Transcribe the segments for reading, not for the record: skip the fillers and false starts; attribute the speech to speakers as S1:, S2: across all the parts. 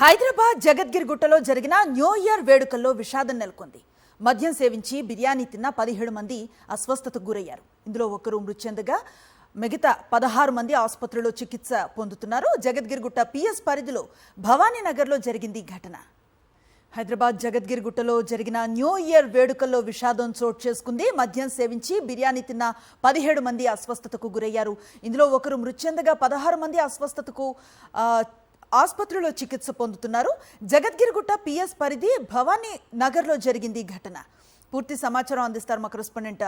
S1: హైదరాబాద్ జగద్గిరిగుట్టలో జరిగిన new year వేడుకల్లో విషాదం నెలకొంది. మద్యం సేవించి బిర్యానీ తిన్న 17 మంది అస్వస్థతకు గురయ్యారు. ఇందులో ఒకరు మృతి చెందగా మిగతా 16 మంది ఆసుపత్రిలో చికిత్స పొందుతున్నారు. జగద్గిరిగుట్ట పిఎస్ పరిధిలో భవానీ నగర్లో జరిగింది ఘటన. హైదరాబాద్ జగద్గిరిగుట్టలో జరిగిన న్యూ ఇయర్ వేడుకల్లో విషాదం చోటు చేసుకుంది. మద్యం సేవించి బిర్యానీ తిన్న 17 మంది అస్వస్థతకు గురయ్యారు. ఇందులో ఒకరు మృతి చెందగా 16 మంది అస్వస్థతకు ఆసుపత్రిలో చికిత్స పొందుతున్నారు. జగద్గిరిగుట్ట పిఎస్ పరిధి భవానీ నగర్లో జరిగింది ఘటన. పూర్తి సమాచారం అందిస్తారు మా కరెస్పాండెంట్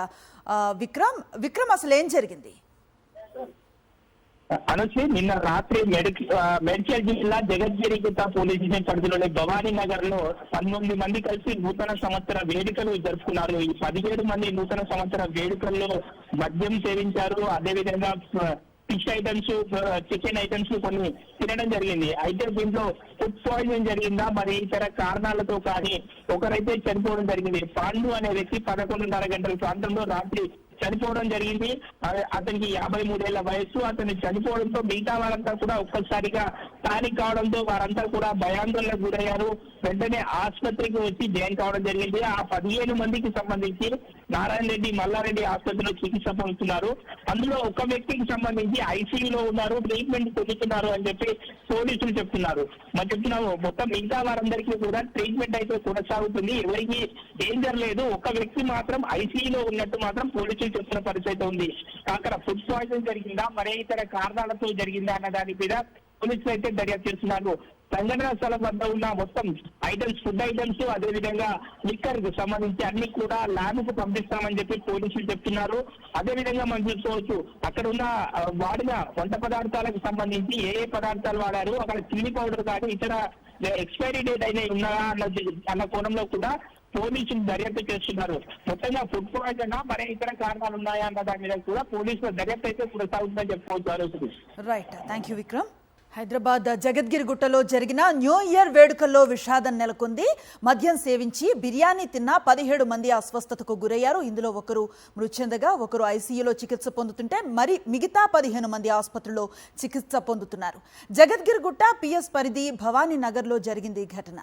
S1: విక్రమ్. అసలు ఏం జరిగింది?
S2: అనుచి నిన్న రాత్రి మేడ్చల్ జిల్లా జగద్గిరిగుట్ట పోలీస్ స్టేషన్ పరిధిలోని భవానీ నగర్ లో 19 మంది కలిసి నూతన సంవత్సర వేడుకలు జరుపుకున్నారు. ఈ 17 మంది నూతన సంవత్సర వేడుకల్లో మద్యం సేవించారు. అదేవిధంగా ఫిష్ ఐటమ్స్, చికెన్ ఐటమ్స్ కొన్ని తినడం జరిగింది. అయితే దీంట్లో ఫుడ్ పాయిజన్ జరిగిందా మరి ఇతర కారణాలతో కానీ ఒకరైతే చనిపోవడం జరిగింది. పాండు అనే వ్యక్తి 11:30 గంటల ప్రాంతంలో రాత్రి చనిపోవడం జరిగింది. అతనికి 53 ఏళ్ల వయస్సు. అతను చనిపోవడంతో మిగతా వారంతా కూడా ఒక్కసారిగా పానిక్ కావడంతో వారంతా కూడా భయాందోళనకు గురయ్యారు. వెంటనే ఆసుపత్రికి వచ్చి జాయిన్ కావడం జరిగింది. ఆ 15 మందికి సంబంధించి నారాయణ రెడ్డి, మల్లారెడ్డి ఆసుపత్రిలో చికిత్స పొందుతున్నారు. అందులో ఒక వ్యక్తికి సంబంధించి ఐసీయూలో ఉన్నారు, ట్రీట్మెంట్ పొందుతున్నారు అని చెప్పి పోలీసులు చెప్తున్నారు. మనం చెప్తున్నాము మొత్తం మిగతా వారందరికీ కూడా ట్రీట్మెంట్ అయితే కొనసాగుతుంది. ఎవరికి డేంజర్ లేదు. ఒక వ్యక్తి మాత్రం ఐసీయూలో ఉన్నట్టు మాత్రం పోలీసులు చెప్తున్న పరిస్థితి ఉంది. అక్కడ ఫుడ్ పాయిజన్ జరిగిందా మరే ఇతర కారణాలతో జరిగిందా అన్న దాని మీద పోలీసులు అయితే దర్యాప్తు చేస్తున్నారు. సంఘటన స్థలం వద్ద ఉన్న మొత్తం ఐటమ్స్, ఫుడ్ ఐటమ్స్, అదేవిధంగా లిక్కర్ కు సంబంధించి అన్ని కూడా ల్యాబ్ కు పంపిస్తామని చెప్పి పోలీసులు చెప్తున్నారు. అదేవిధంగా మనం చూసుకోవచ్చు అక్కడ ఉన్న వాడిన వంట పదార్థాలకు సంబంధించి ఏ పదార్థాలు వాడారు, అక్కడ చిల్లీ పౌడర్ కానీ ఇతర ఎక్స్పైరీ డేట్ అయినా ఉన్నాయా అన్న కోణంలో కూడా పోలీసులు దర్యాప్తు చేస్తున్నారు. మొత్తంగా ఫుడ్ పాయిజన్ మరే ఇతర కారణాలు ఉన్నాయా అన్న దాని మీద కూడా పోలీసుల దర్యాప్తు అయితే కొనసాగుతుందని చెప్పుకోవచ్చు.
S1: Right, thank you Vikram. Hyderabad జగద్గిరిగుట్టలో జరిగిన న్యూ ఇయర్ వేడుకల్లో విషాదం నెలకొంది. మద్యం సేవించి బిర్యానీ తిన్న 17 మంది అస్వస్థతకు గురయ్యారు. ఇందులో ఒకరు మృతి చెందగా ఒకరు ఐసీయూలో చికిత్స పొందుతుంటే మరి మిగతా 15 మంది ఆసుపత్రిలో చికిత్స పొందుతున్నారు. జగద్గిరిగుట్ట పిఎస్ పరిధి భవానీ నగర్లో జరిగింది ఘటన.